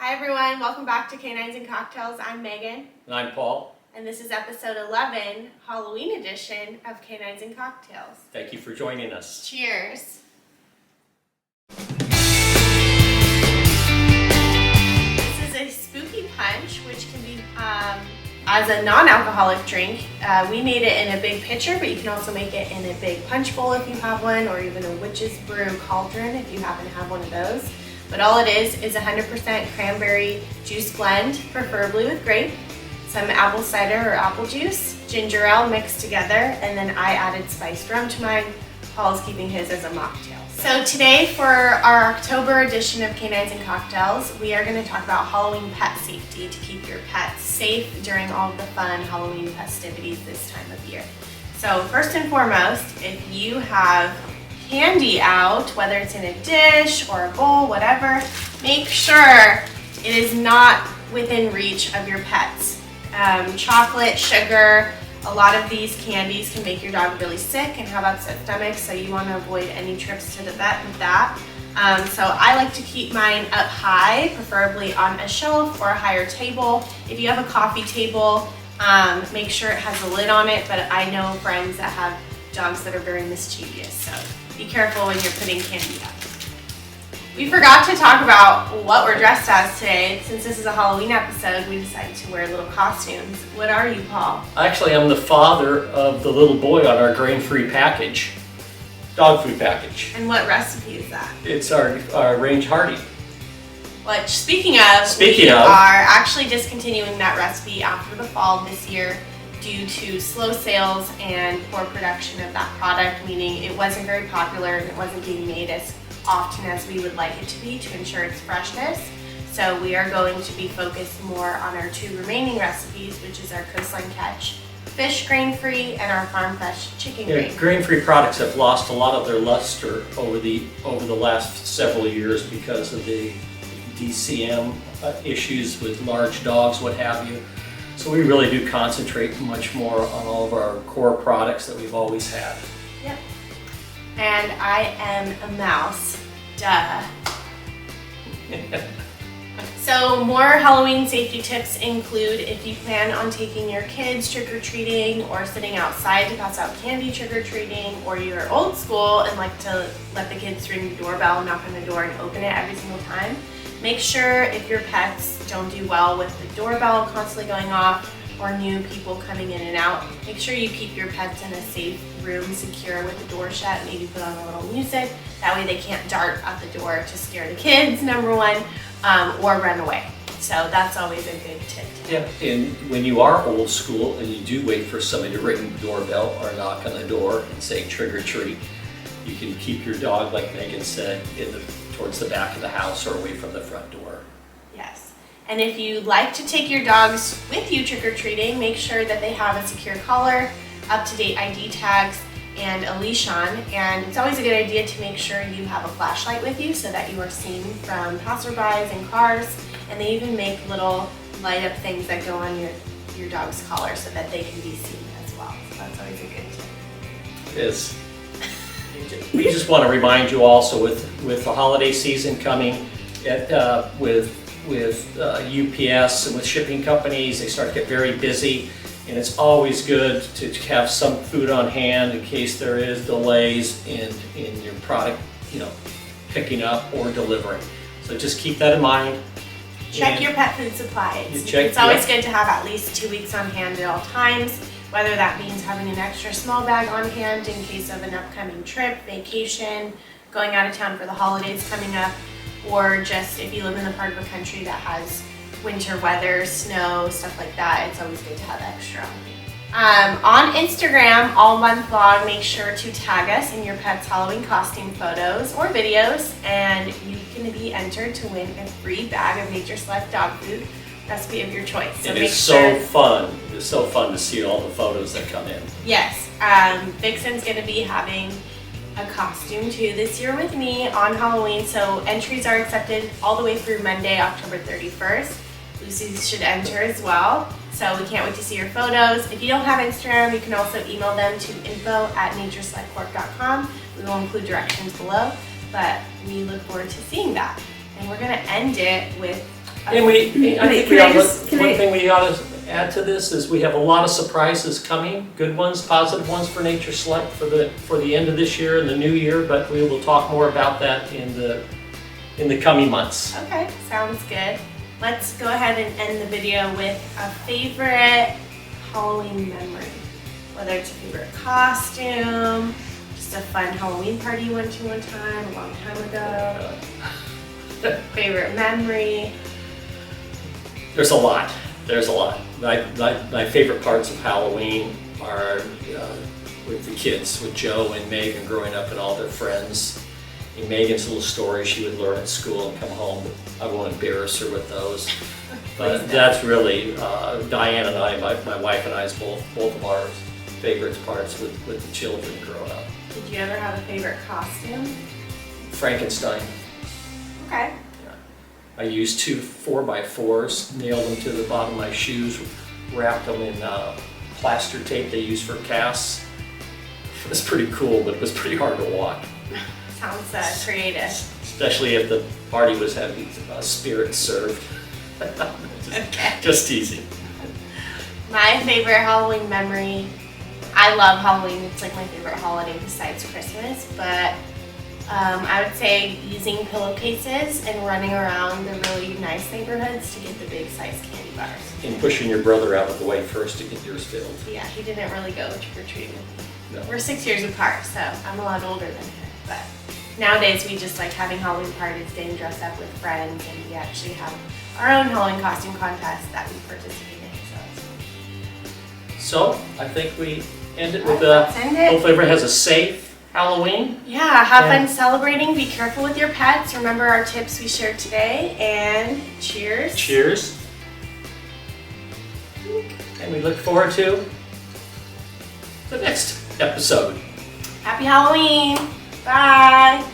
Hi everyone, welcome back to Canines and Cocktails. I'm Megan. And I'm Paul. And this is episode 11, Halloween edition of Canines and Cocktails. Thank you for joining us. Cheers. This is a spooky punch, which can be as a non-alcoholic drink. We made it in a big pitcher, but you can also make it in a big punch bowl if you have one, or even a witch's brew cauldron if you happen to have one of those. But all it is 100% cranberry juice blend, preferably with grape, some apple cider or apple juice, ginger ale mixed together, and then I added spiced rum to mine. Paul's keeping his as a mocktail. So today for our October edition of Canines and Cocktails, we are going to talk about Halloween pet safety to keep your pets safe during all of the fun Halloween festivities this time of year. So first and foremost, if you have candy out, whether it's in a dish or a bowl, whatever, make sure it is not within reach of your pets. Chocolate, sugar, a lot of these candies can make your dog really sick and have upset stomachs, so you want to avoid any trips to the vet with that. So I like to keep mine up high, preferably on a shelf or a higher table. If you have a coffee table, make sure it has a lid on it, but I know friends that have dogs that are very mischievous, so be careful when you're putting candy up. We forgot to talk about what we're dressed as today. Since this is a Halloween episode, we decided to wear little costumes. What are you, Paul? Actually, I'm the father of the little boy on our grain-free package, dog food package. And what recipe is that? It's our Range Hardy. Which, speaking of, we are actually discontinuing that recipe after the fall this year due to slow sales and poor production of that product, meaning it wasn't very popular and it wasn't being made as often as we would like it to be to ensure its freshness. So we are going to be focused more on our two remaining recipes, which is our coastline catch fish grain-free and our farm fresh chicken grain. Grain-free products have lost a lot of their luster over the last several years because of the DCM issues with large dogs, what have you. So we really do concentrate much more on all of our core products that we've always had. Yep. And I am a mouse. Duh. So more Halloween safety tips include if you plan on taking your kids trick-or-treating or sitting outside to pass out candy trick-or-treating, or you're old school and like to let the kids ring the doorbell, knock on the door and open it every single time, make sure if your pets don't do well with the doorbell constantly going off or new people coming in and out, make sure you keep your pets in a safe room, secure with the door shut, maybe put on a little music. That way they can't dart out the door to scare the kids, number one, or run away. So that's always a good tip. Yeah, and when you are old school and you do wait for somebody to ring the doorbell or knock on the door and say trick or treat, you can keep your dog, like Megan said, towards the back of the house or away from the front door. Yes. And if you like to take your dogs with you trick-or-treating, make sure that they have a secure collar, up-to-date ID tags, and a leash on. And it's always a good idea to make sure you have a flashlight with you so that you are seen from passerbys and cars. And they even make little light-up things that go on your dog's collar so that they can be seen as well. So that's always a good tip. It is. We just want to remind you also with the holiday season coming, with UPS and with shipping companies, they start to get very busy, and it's always good to have some food on hand in case there is delays in your product, picking up or delivering. So just keep that in mind. Check your pet food supply. It's always good to have at least 2 weeks on hand at all times, whether that means having an extra small bag on hand in case of an upcoming trip, vacation, going out of town for the holidays coming up, or just if you live in the part of the country that has winter weather, snow, stuff like that, it's always good to have extra. On Instagram all month long, make sure to tag us in your pet's Halloween costume photos or videos, and you can be entered to win a free bag of Nature's Select dog food recipe of your choice. So it is so fun. It's so fun to see all the photos that come in. Yes, Vixen's going to be having a costume too this year with me on Halloween, so entries are accepted all the way through Monday, October 31st. Lucy should enter as well, so we can't wait to see your photos. If you don't have Instagram, you can also email them to info@natureselectcorp.com. We will include directions below, but we look forward to seeing that. And we're going to end it with And I think one thing we ought to add to this is we have a lot of surprises coming, good ones, positive ones for Nature Select for the end of this year and the new year, but we will talk more about that in the coming months. Okay, sounds good. Let's go ahead and end the video with a favorite Halloween memory. Whether it's a favorite costume, just a fun Halloween party you went to one time, a long time ago. Favorite memory. There's a lot. My favorite parts of Halloween are with the kids, with Joe and Megan growing up and all their friends. And Megan's little story she would learn at school and come home. I won't embarrass her with those. But that's really, Diane and I, my wife and I's both of our favorite parts with the children growing up. Did you ever have a favorite costume? Frankenstein. Okay. I used 2 4x4s, nailed them to the bottom of my shoes, wrapped them in plaster tape they use for casts. It was pretty cool, but it was pretty hard to walk. Sounds creative. Especially if the party was having spirits served. Just teasing. My favorite Halloween memory, I love Halloween, it's like my favorite holiday besides Christmas, but I would say using pillowcases and running around the really nice neighborhoods to get the big size candy bars. And pushing your brother out of the way first to get yours filled. Yeah, he didn't really go trick-or-treating with me. No. We're 6 years apart, so I'm a lot older than him, but nowadays we just like having Halloween parties, getting dressed up with friends, and we actually have our own Halloween costume contest that we participate in. So I think we end it with Let's end it. hopefully everyone has a safe Halloween. Yeah, have fun celebrating. Be careful with your pets. Remember our tips we shared today, and cheers. Cheers. And we look forward to the next episode. Happy Halloween. Bye.